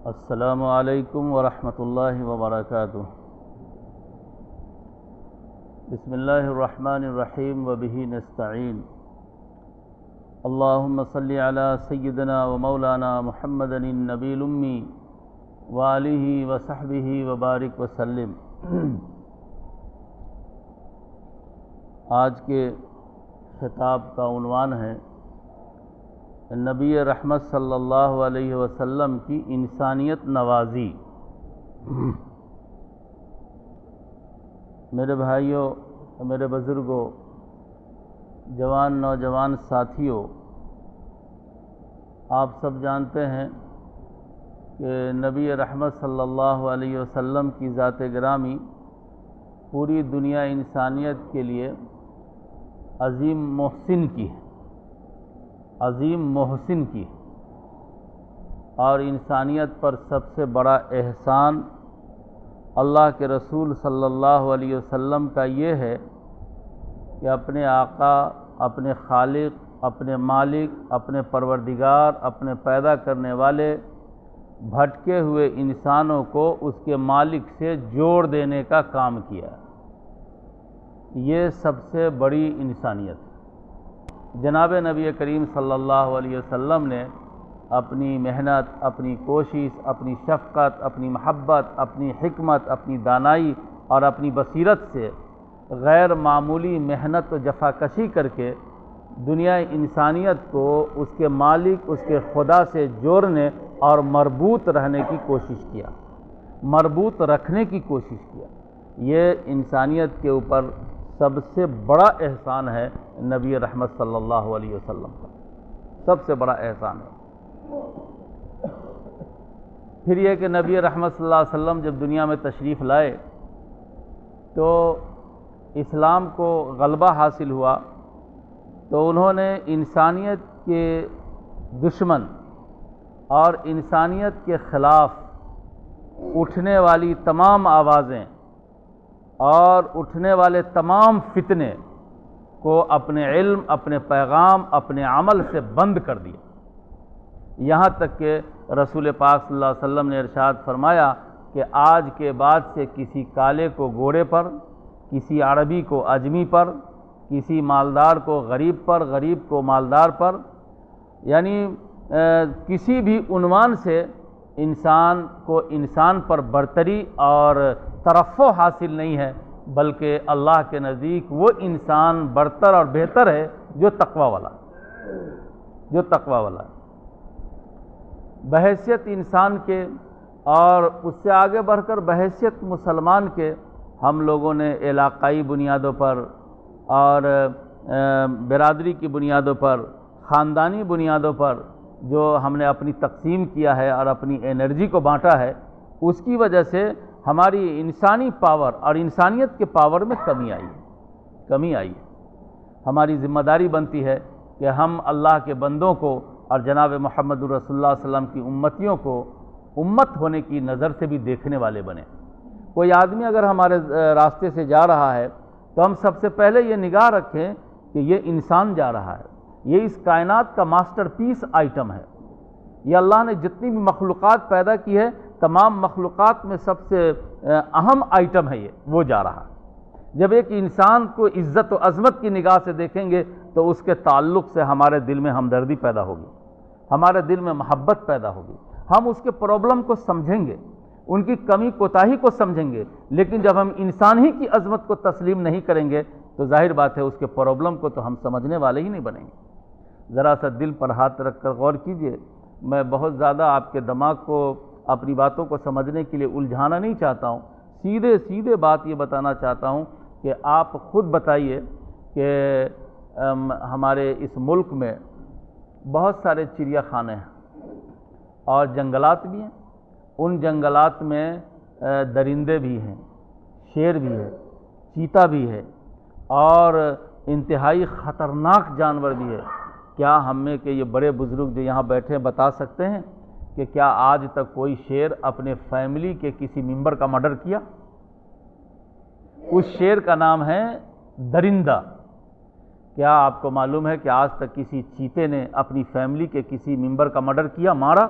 السلام علیکم ورحمۃ اللہ وبرکاتہ۔ بسم اللہ الرحمن الرحیم وبہ نستعین۔ اللہم صلی علی سیدنا و مولانا محمد النبی الامی وآلہ وصحبہ وبارک وسلم۔ آج کے خطاب کا عنوان ہے نبی رحمت صلی اللہ علیہ وسلم کی انسانیت نوازی۔ میرے بھائیوں، میرے بزرگوں، جوان نوجوان ساتھیوں، آپ سب جانتے ہیں کہ نبی رحمت صلی اللہ علیہ وسلم کی ذات گرامی پوری دنیا انسانیت کے لیے عظیم محسن کی ہے، عظیم محسن کی، اور انسانیت پر سب سے بڑا احسان اللہ کے رسول صلی اللہ علیہ وسلم کا یہ ہے کہ اپنے آقا، اپنے خالق، اپنے مالک، اپنے پروردگار، اپنے پیدا کرنے والے بھٹکے ہوئے انسانوں کو اس کے مالک سے جوڑ دینے کا کام کیا۔ یہ سب سے بڑی انسانیت ہے۔ جناب نبی کریم صلی اللہ علیہ وسلم نے اپنی محنت، اپنی کوشش، اپنی شفقت، اپنی محبت، اپنی حکمت، اپنی دانائی اور اپنی بصیرت سے غیر معمولی محنت و جفاکشی کر کے دنیا انسانیت کو اس کے مالک، اس کے خدا سے جوڑنے اور مربوط رہنے کی کوشش کیا، مربوط رکھنے کی کوشش کیا۔ یہ انسانیت کے اوپر سب سے بڑا احسان ہے نبی رحمت صلی اللہ علیہ وسلم کا، سب سے بڑا احسان ہے۔ پھر یہ کہ نبی رحمت صلی اللہ علیہ وسلم جب دنیا میں تشریف لائے تو اسلام کو غلبہ حاصل ہوا، تو انہوں نے انسانیت کے دشمن اور انسانیت کے خلاف اٹھنے والی تمام آوازیں اور اٹھنے والے تمام فتنے کو اپنے علم، اپنے پیغام، اپنے عمل سے بند کر دیا۔ یہاں تک کہ رسول پاک صلی اللہ علیہ وسلم نے ارشاد فرمایا کہ آج کے بعد سے کسی کالے کو گورے پر، کسی عربی کو عجمی پر، کسی مالدار کو غریب پر، غریب کو مالدار پر، یعنی کسی بھی عنوان سے انسان کو انسان پر برتری اور ترفع حاصل نہیں ہے، بلکہ اللہ کے نزدیک وہ انسان برتر اور بہتر ہے جو تقوی والا، جو تقوی والا ہے۔ بحیثیت انسان کے اور اس سے آگے بڑھ کر بحیثیت مسلمان کے ہم لوگوں نے علاقائی بنیادوں پر اور برادری کی بنیادوں پر، خاندانی بنیادوں پر جو ہم نے اپنی تقسیم کیا ہے اور اپنی انرجی کو بانٹا ہے، اس کی وجہ سے ہماری انسانی پاور اور انسانیت کے پاور میں کمی آئی ہے۔ ہماری ذمہ داری بنتی ہے کہ ہم اللہ کے بندوں کو اور جناب محمد رسول اللہ صلی اللہ علیہ وسلم کی امتیوں کو امت ہونے کی نظر سے بھی دیکھنے والے بنیں۔ کوئی آدمی اگر ہمارے راستے سے جا رہا ہے تو ہم سب سے پہلے یہ نگاہ رکھیں کہ یہ انسان جا رہا ہے، یہ اس کائنات کا ماسٹر پیس آئٹم ہے۔ یہ اللہ نے جتنی بھی مخلوقات پیدا کی ہے، تمام مخلوقات میں سب سے اہم آئٹم ہے، یہ وہ جا رہا ہے۔ جب ایک انسان کو عزت و عظمت کی نگاہ سے دیکھیں گے تو اس کے تعلق سے ہمارے دل میں ہمدردی پیدا ہوگی، ہمارے دل میں محبت پیدا ہوگی، ہم اس کے پرابلم کو سمجھیں گے، ان کی کمی کوتاہی کو سمجھیں گے۔ لیکن جب ہم انسان ہی کی عظمت کو تسلیم نہیں کریں گے تو ظاہر بات ہے اس کے پرابلم کو تو ہم سمجھنے والے ہی نہیں بنیں گے۔ ذرا سا دل پر ہاتھ رکھ کر غور کیجئے، میں بہت زیادہ آپ کے دماغ کو اپنی باتوں کو سمجھنے کے لیے الجھانا نہیں چاہتا ہوں، سیدھے بات یہ بتانا چاہتا ہوں کہ آپ خود بتائیے کہ ہمارے اس ملک میں بہت سارے چڑیا خانے ہیں اور جنگلات بھی ہیں، ان جنگلات میں درندے بھی ہیں، شیر بھی ہے، چیتا بھی ہے اور انتہائی خطرناک جانور بھی ہے۔ کیا ہم میں کہ یہ بڑے بزرگ جو یہاں بیٹھے بتا سکتے ہیں کہ کیا آج تک کوئی شیر اپنے فیملی کے کسی ممبر کا مرڈر کیا؟ اس شیر کا نام ہے درندہ۔ کیا آپ کو معلوم ہے کہ آج تک کسی چیتے نے اپنی فیملی کے کسی ممبر کا مرڈر کیا، مارا؟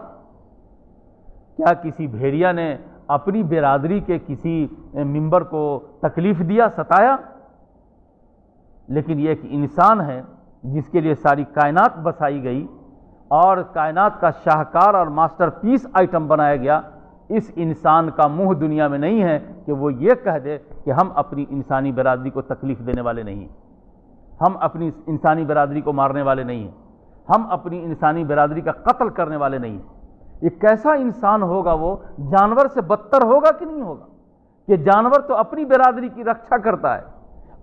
کیا کسی بھیڑیا نے اپنی برادری کے کسی ممبر کو تکلیف دیا، ستایا؟ لیکن یہ ایک انسان ہے جس کے لیے ساری کائنات بسائی گئی اور کائنات کا شاہکار اور ماسٹر پیس آئٹم بنایا گیا۔ اس انسان کا منہ دنیا میں نہیں ہے کہ وہ یہ کہہ دے کہ ہم اپنی انسانی برادری کو تکلیف دینے والے نہیں ہیں، ہم اپنی انسانی برادری کو مارنے والے نہیں ہیں، ہم اپنی انسانی برادری کا قتل کرنے والے نہیں ہیں۔ یہ کیسا انسان ہوگا؟ وہ جانور سے بدتر ہوگا کہ نہیں ہوگا؟ کہ جانور تو اپنی برادری کی رکشا کرتا ہے،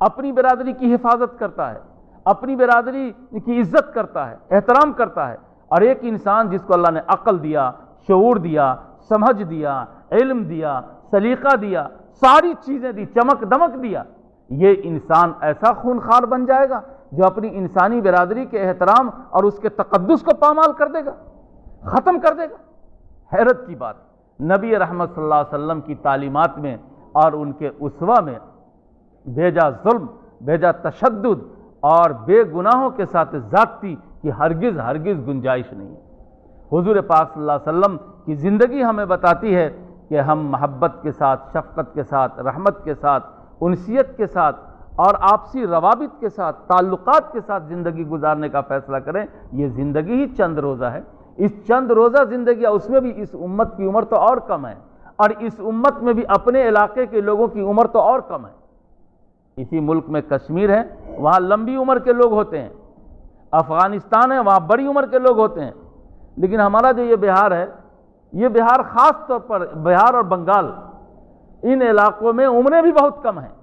اپنی برادری کی حفاظت کرتا ہے، اپنی برادری کی عزت کرتا ہے، احترام کرتا ہے، اور ایک انسان جس کو اللہ نے عقل دیا، شعور دیا، سمجھ دیا، علم دیا، سلیقہ دیا، ساری چیزیں دی، چمک دمک دیا، یہ انسان ایسا خونخوار بن جائے گا جو اپنی انسانی برادری کے احترام اور اس کے تقدس کو پامال کر دے گا، ختم کر دے گا۔ حیرت کی بات، نبی رحمت صلی اللہ علیہ وسلم کی تعلیمات میں اور ان کے اسوہ میں بھیجا ظلم، بھیجا تشدد اور بے گناہوں کے ساتھ زیادتی کی ہرگز گنجائش نہیں ہے۔ حضور پاک صلی اللہ علیہ وسلم کی زندگی ہمیں بتاتی ہے کہ ہم محبت کے ساتھ، شفقت کے ساتھ، رحمت کے ساتھ، انسیت کے ساتھ اور آپسی روابط کے ساتھ، تعلقات کے ساتھ زندگی گزارنے کا فیصلہ کریں۔ یہ زندگی ہی چند روزہ ہے، اس چند روزہ زندگی، اس میں بھی اس امت کی عمر تو اور کم ہے، اور اس امت میں بھی اپنے علاقے کے لوگوں کی عمر تو اور کم ہے۔ اسی ملک میں کشمیر ہے، وہاں لمبی عمر کے لوگ ہوتے ہیں، افغانستان ہے، وہاں بڑی عمر کے لوگ ہوتے ہیں، لیکن ہمارا جو یہ بہار ہے، یہ بہار خاص طور پر بہار اور بنگال، ان علاقوں میں عمریں بھی بہت کم ہیں،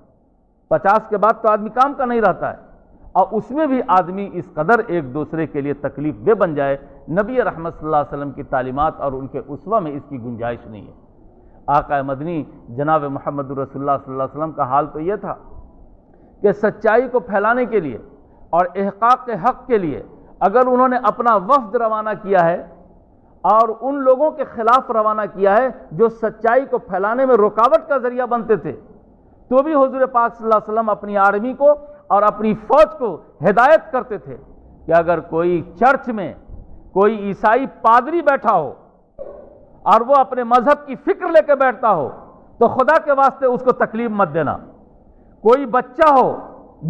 50 کے بعد تو آدمی کام کا نہیں رہتا ہے، اور اس میں بھی آدمی اس قدر ایک دوسرے کے لیے تکلیف دہ بن جائے۔ نبی رحمت صلی اللہ علیہ وسلم کی تعلیمات اور ان کے اسوہ میں اس کی گنجائش نہیں ہے۔ آقا مدنی جناب محمد رسول اللہ صلی اللہ علیہ وسلم کا حال تو یہ تھا کہ سچائی کو پھیلانے کے لیے اور احقاق حق کے لیے اگر انہوں نے اپنا وفد روانہ کیا ہے اور ان لوگوں کے خلاف روانہ کیا ہے جو سچائی کو پھیلانے میں رکاوٹ کا ذریعہ بنتے تھے، تو بھی حضور پاک صلی اللہ علیہ وسلم اپنی آرمی کو اور اپنی فوج کو ہدایت کرتے تھے کہ اگر کوئی چرچ میں کوئی عیسائی پادری بیٹھا ہو اور وہ اپنے مذہب کی فکر لے کے بیٹھتا ہو تو خدا کے واسطے اس کو تکلیف مت دینا۔ کوئی بچہ ہو،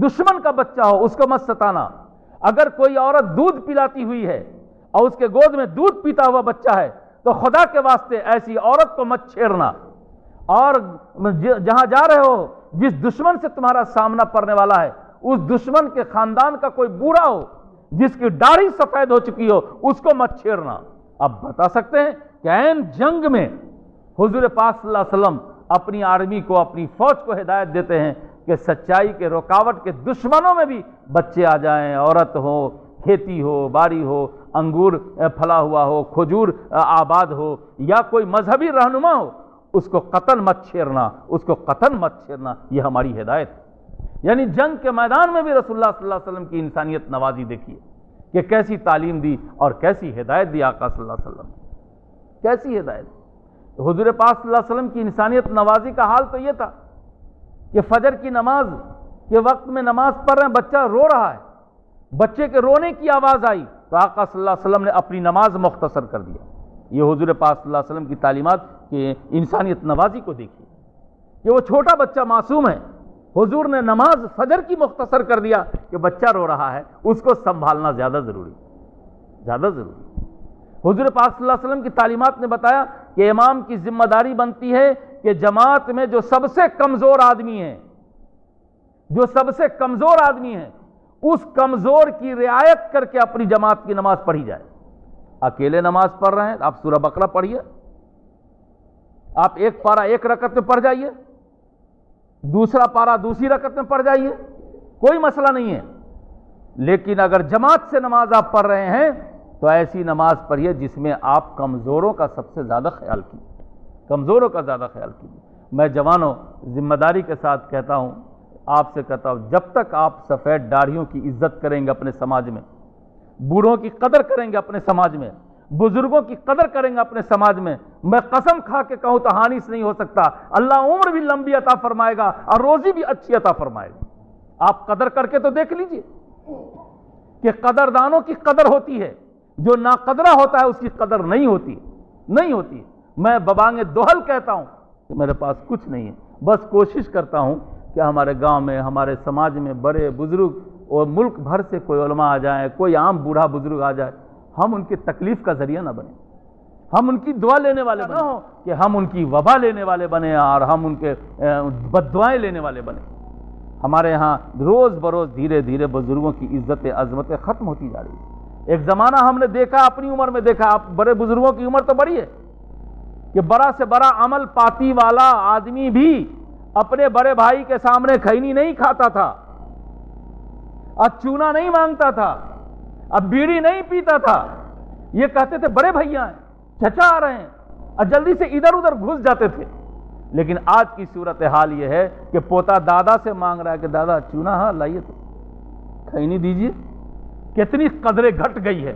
دشمن کا بچہ ہو، اس کو مت ستانا۔ اگر کوئی عورت دودھ پلاتی ہوئی ہے اور اس کے گود میں دودھ پیتا ہوا بچہ ہے تو خدا کے واسطے ایسی عورت کو مت چھیڑنا۔ اور جہاں جا رہے ہو، جس دشمن سے تمہارا سامنا پڑنے والا ہے، اس دشمن کے خاندان کا کوئی بوڑھا ہو جس کی داڑھی سفید ہو چکی ہو، اس کو مت چھیڑنا۔ اب بتا سکتے ہیں کہ عین جنگ میں حضور پاک صلی اللہ علیہ وسلم اپنی آرمی کو، اپنی فوج کو ہدایت دیتے ہیں کہ سچائی کے رکاوٹ کے دشمنوں میں بھی بچے آ جائیں، عورت ہو، کھیتی ہو، باری ہو، انگور پھلا ہوا ہو، کھجور آباد ہو، یا کوئی مذہبی رہنما ہو، اس کو قتل مت چھیڑنا، اس کو قتل مت چھیڑنا۔ یہ ہماری ہدایت ہے۔ یعنی جنگ کے میدان میں بھی رسول اللہ صلی اللہ علیہ وسلم کی انسانیت نوازی دیکھیے کہ کیسی تعلیم دی اور کیسی ہدایت دی آقا صلی اللہ علیہ وسلم، کیسی ہدایت۔ حضور پاک صلی اللہ علیہ وسلم کی انسانیت نوازی کا حال تو یہ تھا کہ فجر کی نماز کے وقت میں نماز پڑھ رہے ہیں، بچہ رو رہا ہے، بچے کے رونے کی آواز آئی تو آقا صلی اللہ علیہ وسلم نے اپنی نماز مختصر کر دیا۔ یہ حضور پاک صلی اللہ علیہ وسلم کی تعلیمات کی انسانیت نوازی کو دیکھیے کہ وہ چھوٹا بچہ معصوم ہے، حضور نے نماز فجر کی مختصر کر دیا کہ بچہ رو رہا ہے، اس کو سنبھالنا زیادہ ضروری، زیادہ ضروری۔ حضور پاک صلی اللہ علیہ وسلم کی تعلیمات نے بتایا کہ امام کی ذمہ داری بنتی ہے کہ جماعت میں جو سب سے کمزور آدمی ہے، جو سب سے کمزور آدمی ہے، اس کمزور کی رعایت کر کے اپنی جماعت کی نماز پڑھی جائے۔ اکیلے نماز پڑھ رہے ہیں، آپ سورہ بقرہ پڑھیے، آپ ایک پارہ ایک رکعت میں پڑھ جائیے، دوسرا پارہ دوسری رکعت میں پڑھ جائیے، کوئی مسئلہ نہیں ہے۔ لیکن اگر جماعت سے نماز آپ پڑھ رہے ہیں تو ایسی نماز پڑھیے جس میں آپ کمزوروں کا سب سے زیادہ خیال کیجیے، کمزوروں کا زیادہ خیال کیجیے۔ میں جوانوں ذمہ داری کے ساتھ کہتا ہوں، آپ سے کہتا ہوں، جب تک آپ سفید داڑھیوں کی عزت کریں گے اپنے سماج میں، بوڑھوں کی قدر کریں گے اپنے سماج میں، بزرگوں کی قدر کریں گے اپنے سماج میں، میں قسم کھا کے کہوں تو ہانی سے نہیں ہو سکتا، اللہ عمر بھی لمبی عطا فرمائے گا اور روزی بھی اچھی عطا فرمائے گا۔ آپ قدر کر کے تو دیکھ لیجئے کہ قدردانوں کی قدر ہوتی ہے، جو ناقدرہ ہوتا ہے اس کی قدر نہیں ہوتی، نہیں ہوتی۔ میں ببانگ دوہل کہتا ہوں کہ میرے پاس کچھ نہیں ہے، بس کوشش کرتا ہوں کہ ہمارے گاؤں میں، ہمارے سماج میں بڑے بزرگ اور ملک بھر سے کوئی علماء آ جائیں، کوئی عام بوڑھا بزرگ آ جائے، ہم ان کی تکلیف کا ذریعہ نہ بنیں، ہم ان کی دعا لینے والے نہ ہوں کہ ہم ان کی وبا لینے والے بنیں اور ہم ان کے بد دعائیں لینے والے بنیں۔ ہمارے ہاں روز بروز دھیرے دھیرے بزرگوں کی عزت عظمتیں ختم ہوتی جا رہی ہے۔ ایک زمانہ ہم نے دیکھا، اپنی عمر میں دیکھا، آپ بڑے بزرگوں کی عمر تو بڑی ہے، کہ بڑا سے بڑا عمل پاتی والا آدمی بھی اپنے بڑے بھائی کے سامنے کھینی نہیں کھاتا تھا، اب چونا نہیں مانگتا تھا، اب بیڑی نہیں پیتا تھا، یہ کہتے تھے بڑے بھیا ہیں، چچا آ رہے ہیں، اور جلدی سے ادھر ادھر گھس جاتے تھے۔ لیکن آج کی صورتحال یہ ہے کہ پوتا دادا سے مانگ رہا ہے کہ دادا چونا ہاں لائیے تو کھینی دیجیے۔ کتنی قدریں گھٹ گئی ہے،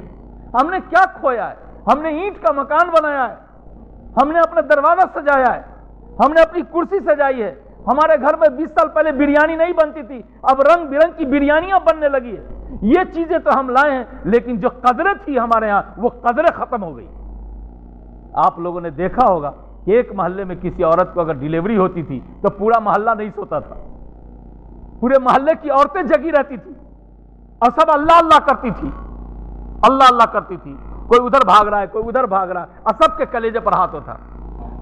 ہم نے کیا کھویا ہے؟ ہم نے اینٹ کا مکان بنایا ہے، ہم نے اپنا دروازہ سجایا ہے، ہم نے اپنی کرسی سجائی ہے، ہمارے گھر میں 20 سال پہلے بریانی نہیں بنتی تھی، اب رنگ برنگ کی بریانیاں بننے لگی ہے۔ یہ چیزیں تو ہم لائے ہیں، لیکن جو قدریں تھی ہمارے ہاں وہ قدریں ختم ہو گئی۔ آپ لوگوں نے دیکھا ہوگا کہ ایک محلے میں کسی عورت کو اگر ڈیلیوری ہوتی تھی تو پورا محلہ نہیں سوتا تھا، پورے محلے کی عورتیں جگی رہتی تھی اور سب اللہ اللہ کرتی تھی، اللہ اللہ کرتی تھی، کوئی ادھر بھاگ رہا ہے، کوئی ادھر بھاگ رہا ہے، اور سب کے کلیجے پر ہاتھ ہوتا۔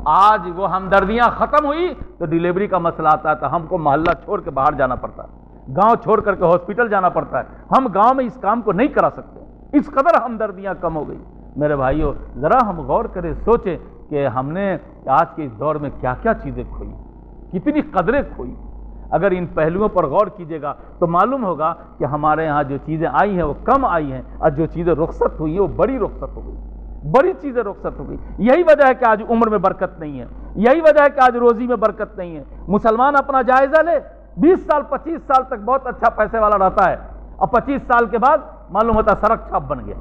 آج وہ ہمدردیاں ختم ہوئی تو ڈیلیوری کا مسئلہ آتا ہے تو ہم کو محلہ چھوڑ کے باہر جانا پڑتا ہے، گاؤں چھوڑ کر کے ہاسپٹل جانا پڑتا ہے، ہم گاؤں میں اس کام کو نہیں کرا سکتے، اس قدر ہمدردیاں کم ہو گئی۔ میرے بھائیو، ذرا ہم غور کریں، سوچیں کہ ہم نے آج کے اس دور میں کیا کیا چیزیں کھوئی، کتنی قدریں کھوئی۔ اگر ان پہلوؤں پر غور کیجیے گا تو معلوم ہوگا کہ ہمارے ہاں جو چیزیں آئی ہیں وہ کم آئی ہیں، اور جو چیزیں رخصت ہوئی ہیں وہ بڑی رخصت ہو گئی، بڑی چیزیں رخصت ہو گئی۔ یہی وجہ ہے کہ آج عمر میں برکت نہیں ہے، یہی وجہ ہے کہ آج روزی میں برکت نہیں ہے۔ مسلمان اپنا جائزہ لے، 20 سال 25 سال تک بہت اچھا پیسے والا رہتا ہے، اور 25 سال کے بعد معلوم ہوتا ہے سڑک چھاپ بن گیا۔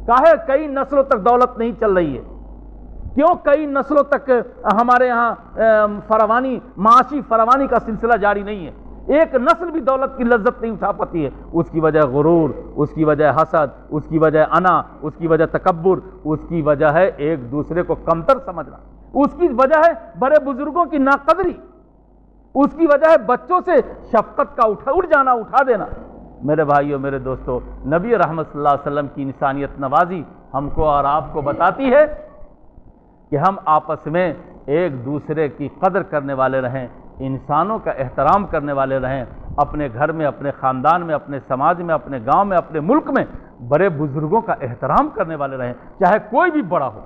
کاہے کئی نسلوں تک دولت نہیں چل رہی ہے، کیوں کئی نسلوں تک ہمارے ہاں فراوانی، معاشی فراوانی کا سلسلہ جاری نہیں ہے، ایک نسل بھی دولت کی لذت نہیں اٹھا پاتی ہے۔ اس کی وجہ غرور، اس کی وجہ حسد، اس کی وجہ انا، اس کی وجہ تکبر، اس کی وجہ ہے ایک دوسرے کو کمتر سمجھنا، اس کی وجہ ہے بڑے بزرگوں کی ناقدری، اس کی وجہ ہے بچوں سے شفقت کا اٹھ جانا، اٹھا دینا۔ میرے بھائیوں، میرے دوستو، نبی رحمت صلی اللہ علیہ وسلم کی انسانیت نوازی ہم کو اور آپ کو بتاتی ہے کہ ہم آپس میں ایک دوسرے کی قدر کرنے والے رہیں، انسانوں کا احترام کرنے والے رہیں، اپنے گھر میں، اپنے خاندان میں، اپنے سماج میں، اپنے گاؤں میں، اپنے ملک میں بڑے بزرگوں کا احترام کرنے والے رہیں، چاہے کوئی بھی بڑا ہو،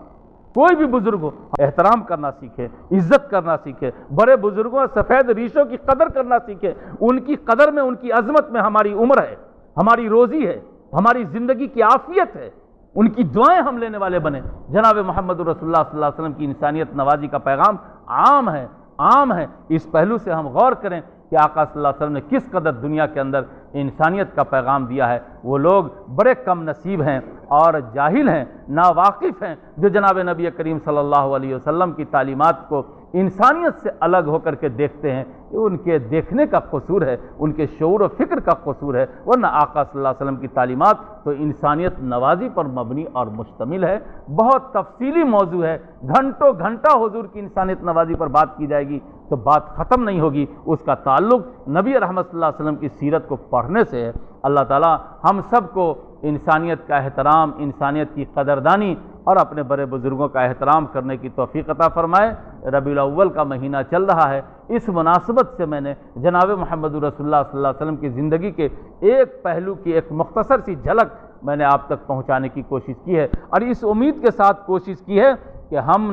کوئی بھی بزرگ ہو، احترام کرنا سیکھے، عزت کرنا سیکھے، بڑے بزرگوں سفید ریشوں کی قدر کرنا سیکھے۔ ان کی قدر میں، ان کی عظمت میں ہماری عمر ہے، ہماری روزی ہے، ہماری زندگی کی عافیت ہے، ان کی دعائیں ہم لینے والے بنے۔ جناب محمد رسول اللہ صلی اللہ علیہ وسلم کی انسانیت نوازی کا پیغام عام ہے، عام ہے۔ اس پہلو سے ہم غور کریں کہ آقا صلی اللہ علیہ وسلم نے کس قدر دنیا کے اندر انسانیت کا پیغام دیا ہے۔ وہ لوگ بڑے کم نصیب ہیں اور جاہل ہیں، ناواقف ہیں، جو جناب نبی کریم صلی اللہ علیہ وسلم کی تعلیمات کو انسانیت سے الگ ہو کر کے دیکھتے ہیں۔ ان کے دیکھنے کا قصور ہے، ان کے شعور و فکر کا قصور ہے، ورنہ آقا صلی اللہ علیہ وسلم کی تعلیمات تو انسانیت نوازی پر مبنی اور مشتمل ہے۔ بہت تفصیلی موضوع ہے، گھنٹوں گھنٹہ حضور کی انسانیت نوازی پر بات کی جائے گی تو بات ختم نہیں ہوگی۔ اس کا تعلق نبی رحمت صلی اللہ علیہ وسلم کی سیرت کو پڑھنے سے ہے۔ اللہ تعالی ہم سب کو انسانیت کا احترام، انسانیت کی قدردانی اور اپنے بڑے بزرگوں کا احترام کرنے کی توفیق عطا فرمائے۔ ربیع الاول کا مہینہ چل رہا ہے، اس مناسبت سے میں نے جناب محمد رسول اللہ صلی اللہ علیہ وسلم کی زندگی کے ایک پہلو کی ایک مختصر سی جھلک میں نے آپ تک پہنچانے کی کوشش کی ہے، اور اس امید کے ساتھ کوشش کی ہے کہ ہم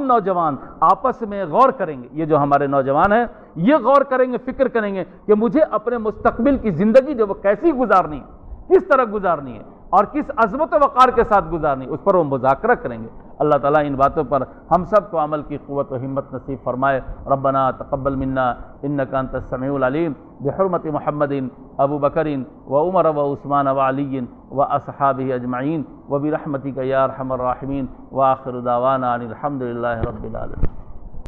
نوجوان آپس میں غور کریں گے۔ یہ جو ہمارے نوجوان ہیں یہ غور کریں گے، فکر کریں گے کہ مجھے اپنے مستقبل کی زندگی جو وہ کیسی گزارنی ہے، کس طرح گزارنی ہے اور کس عظمت و وقار کے ساتھ گزارنی ہے، اس پر وہ مذاکرہ کریں گے۔ اللہ تعالیٰ ان باتوں پر ہم سب کو عمل کی قوت و ہمت نصیب فرمائے۔ ربنا تقبل منا انک انت السمیع العلیم، بحرمت محمد ابو بکر و عمر و عثمان و علی و اصحابہ اجمعین، و برحمتک یا ارحم الراحمین، و آخر دعوانا ان الحمد للہ رب العالمین۔